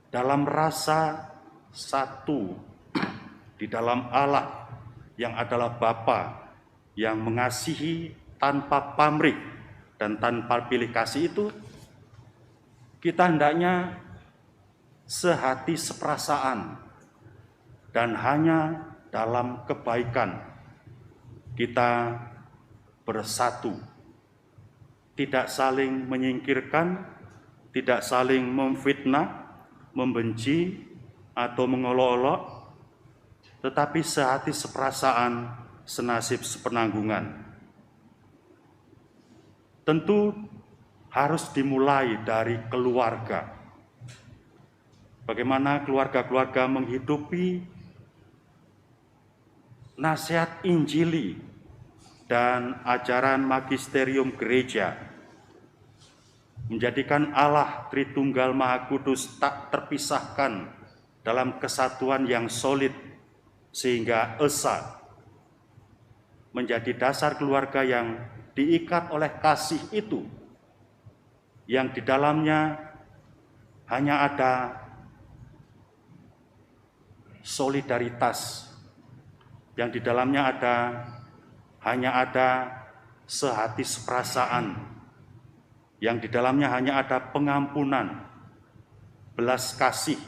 dalam rasa satu di dalam Allah yang adalah Bapa yang mengasihi tanpa pamrih dan tanpa pilih kasih itu, kita hendaknya sehati seperasaan dan hanya dalam kebaikan kita bersatu, tidak saling menyingkirkan, tidak saling memfitnah, membenci atau mengolok-olok, tetapi sehati seperasaan, senasib sepenanggungan. Tentu harus dimulai dari keluarga. Bagaimana keluarga-keluarga menghidupi nasihat Injili dan ajaran magisterium gereja, menjadikan Allah Tritunggal Maha Kudus tak terpisahkan dalam kesatuan yang solid, sehingga esa menjadi dasar keluarga yang diikat oleh kasih itu, yang di dalamnya hanya ada solidaritas, yang di dalamnya hanya ada sehati seperasaan, yang di dalamnya hanya ada pengampunan, belas kasih,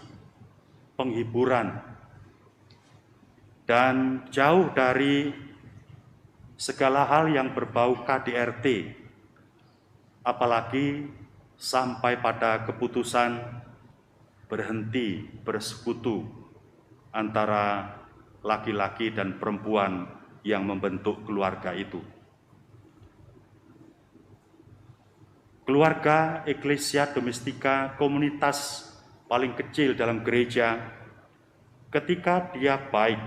penghiburan, dan jauh dari segala hal yang berbau KDRT, apalagi sampai pada keputusan berhenti bersekutu antara laki-laki dan perempuan yang membentuk keluarga itu. Keluarga, eklesia domestika, komunitas paling kecil dalam gereja, ketika dia baik,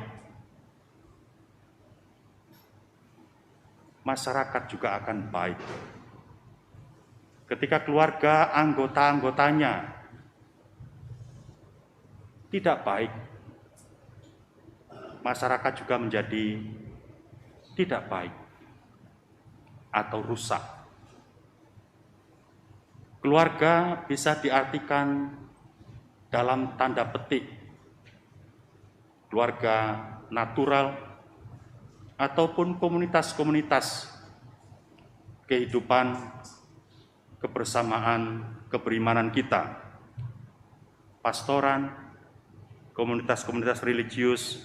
masyarakat juga akan baik. Ketika keluarga anggota-anggotanya tidak baik, masyarakat juga menjadi tidak baik atau rusak. Keluarga bisa diartikan dalam tanda petik keluarga natural ataupun komunitas-komunitas kehidupan, kebersamaan, keberimanan kita, pastoran, komunitas-komunitas religius,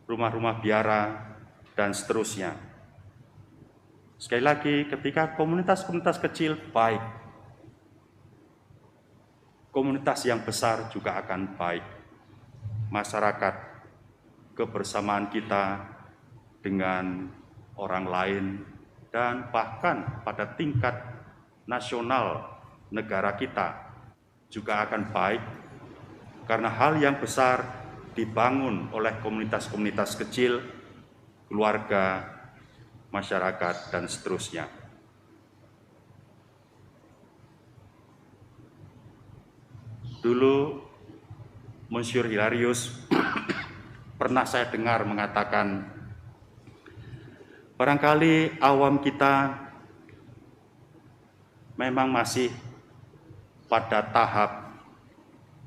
rumah-rumah biara, dan seterusnya. Sekali lagi, ketika komunitas-komunitas kecil baik, komunitas yang besar juga akan baik. Masyarakat, kebersamaan kita dengan orang lain, dan bahkan pada tingkat nasional negara kita juga akan baik, karena hal yang besar dibangun oleh komunitas-komunitas kecil, keluarga, masyarakat, dan seterusnya. Dulu Monsieur Hilarius pernah saya dengar mengatakan, barangkali awam kita memang masih pada tahap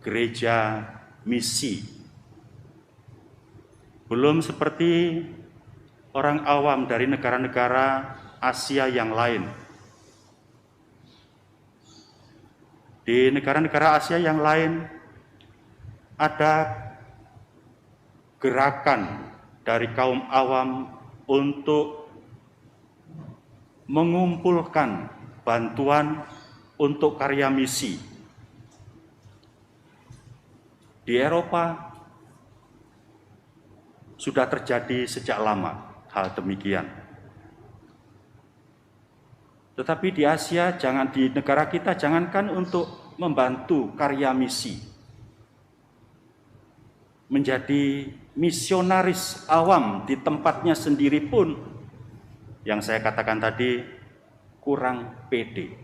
gereja misi. Belum seperti orang awam dari negara-negara Asia yang lain. Di negara-negara Asia yang lain ada gerakan dari kaum awam untuk mengumpulkan bantuan untuk karya misi. Di Eropa sudah terjadi sejak lama hal demikian. Tetapi di Asia, di negara kita, jangankan untuk membantu karya misi, menjadi misionaris awam di tempatnya sendiri pun, yang saya katakan tadi, kurang pede.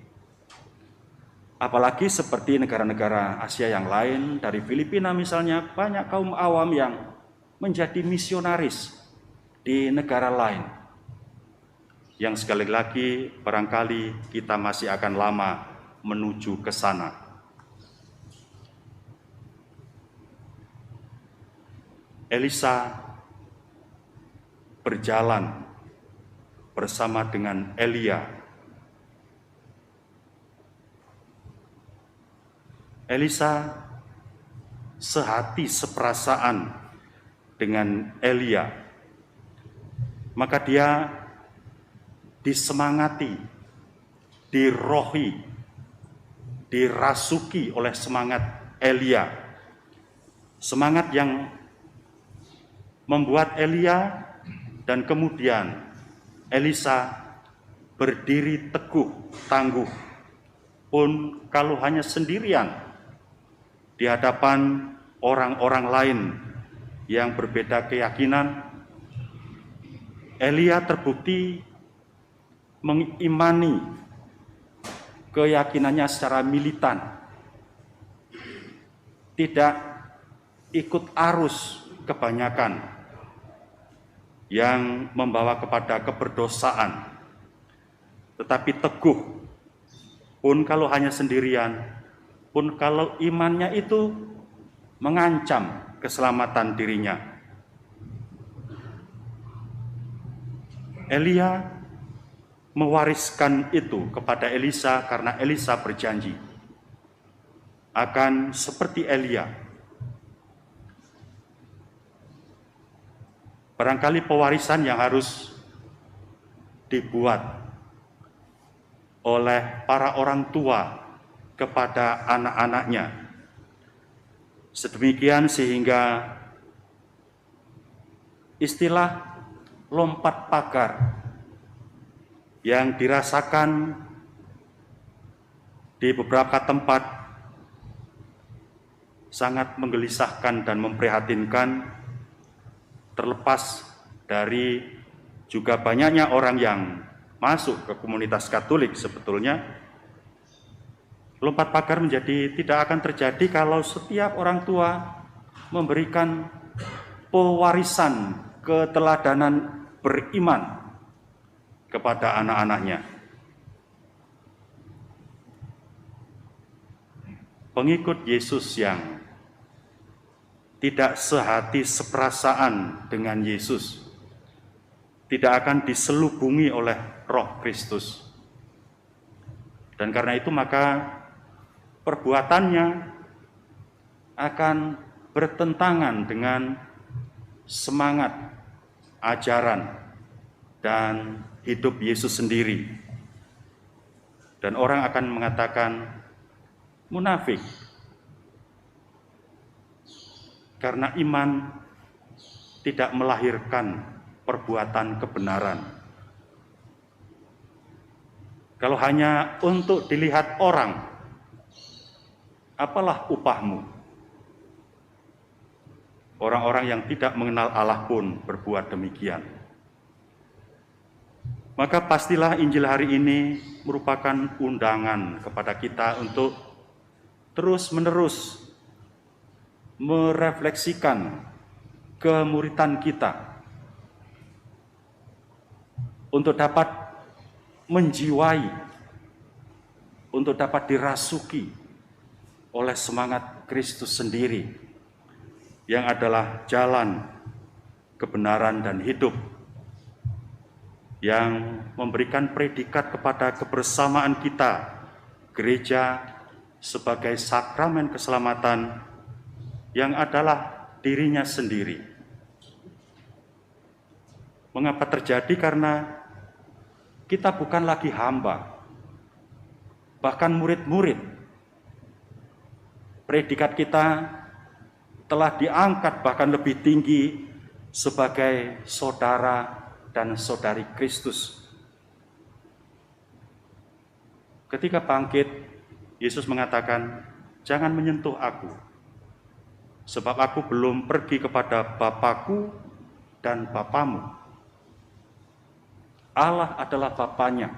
Apalagi seperti negara-negara Asia yang lain, dari Filipina misalnya, banyak kaum awam yang menjadi misionaris di negara lain. Yang sekali lagi, barangkali kita masih akan lama menuju ke sana. Elisa berjalan bersama dengan Elia. Elisa sehati seperasaan dengan Elia, maka dia disemangati, dirohi, dirasuki oleh semangat Elia. Semangat yang membuat Elia dan kemudian Elisa berdiri teguh, tangguh, pun kalau hanya sendirian di hadapan orang-orang lain yang berbeda keyakinan. Elia terbukti mengimani keyakinannya secara militan, tidak ikut arus kebanyakan yang membawa kepada keberdosaan, tetapi teguh, pun kalau hanya sendirian, pun kalau imannya itu mengancam keselamatan dirinya. Elia mewariskan itu kepada Elisa karena Elisa berjanji akan seperti Elia. Barangkali pewarisan yang harus dibuat oleh para orang tua kepada anak-anaknya, sedemikian sehingga istilah lompat pagar yang dirasakan di beberapa tempat sangat menggelisahkan dan memprihatinkan, terlepas dari juga banyaknya orang yang masuk ke komunitas Katolik. Sebetulnya lompat pagar menjadi tidak akan terjadi kalau setiap orang tua memberikan pewarisan keteladanan beriman kepada anak-anaknya. Pengikut Yesus yang tidak sehati seperasaan dengan Yesus tidak akan diselubungi oleh Roh Kristus. Dan karena itu maka perbuatannya akan bertentangan dengan semangat, ajaran, dan hidup Yesus sendiri. Dan orang akan mengatakan munafik, karena iman tidak melahirkan perbuatan kebenaran. Kalau hanya untuk dilihat orang, apalah upahmu? Orang-orang yang tidak mengenal Allah pun berbuat demikian. Maka pastilah Injil hari ini merupakan undangan kepada kita untuk terus-menerus merefleksikan kemuritan kita, untuk dapat menjiwai, untuk dapat dirasuki oleh semangat Kristus sendiri, yang adalah jalan, kebenaran, dan hidup, yang memberikan predikat kepada kebersamaan kita, gereja sebagai sakramen keselamatan, yang adalah dirinya sendiri. Mengapa terjadi? Karena kita bukan lagi hamba, bahkan murid-murid. Predikat kita telah diangkat bahkan lebih tinggi sebagai saudara dan saudari Kristus. Ketika bangkit, Yesus mengatakan, "Jangan menyentuh aku, sebab aku belum pergi kepada Bapakku dan Bapamu." Allah adalah Bapanya,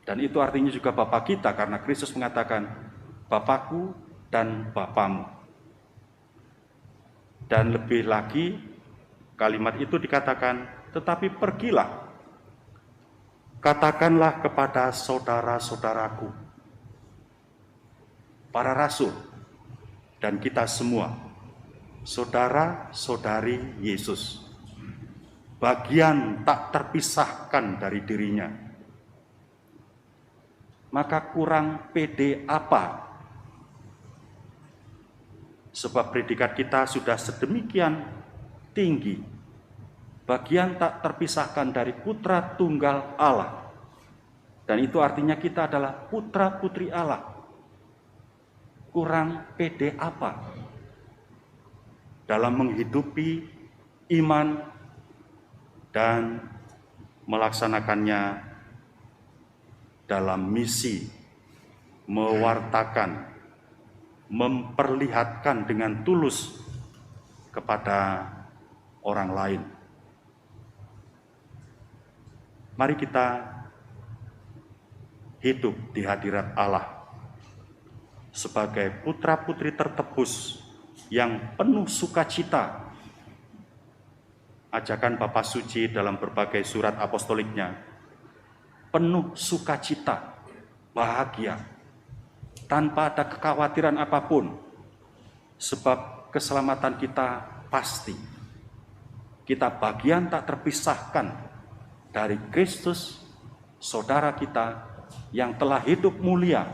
dan itu artinya juga Bapa kita, karena Kristus mengatakan, "Bapakku dan Bapamu." Dan lebih lagi, kalimat itu dikatakan, "Tetapi pergilah, katakanlah kepada saudara-saudaraku," para rasul, dan kita semua, saudara-saudari Yesus, bagian tak terpisahkan dari dirinya, maka kurang pede apa? Sebab predikat kita sudah sedemikian tinggi, bagian tak terpisahkan dari Putra Tunggal Allah. Dan itu artinya kita adalah putra-putri Allah. Kurang pede apa dalam menghidupi iman dan melaksanakannya dalam misi mewartakan, memperlihatkan dengan tulus kepada orang lain. Mari kita hidup di hadirat Allah sebagai putra-putri tertebus yang penuh sukacita. Ajakan Bapa Suci dalam berbagai surat apostoliknya, penuh sukacita, bahagia, tanpa ada kekhawatiran apapun, sebab keselamatan kita pasti. Kita bagian tak terpisahkan dari Kristus, saudara kita yang telah hidup mulia,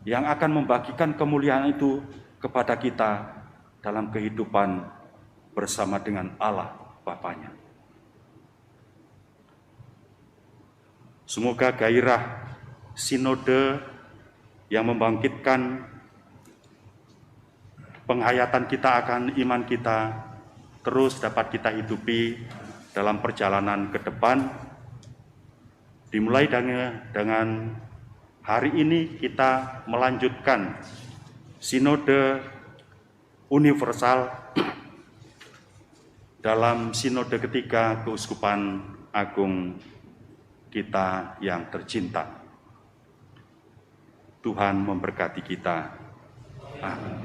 yang akan membagikan kemuliaan itu kepada kita dalam kehidupan bersama dengan Allah Bapanya. Semoga gairah sinode yang membangkitkan penghayatan kita akan iman kita terus dapat kita hidupi dalam perjalanan ke depan. Dimulai dengan hari ini kita melanjutkan sinode universal dalam sinode ketiga Keuskupan Agung kita yang tercinta. Tuhan memberkati kita. Amin.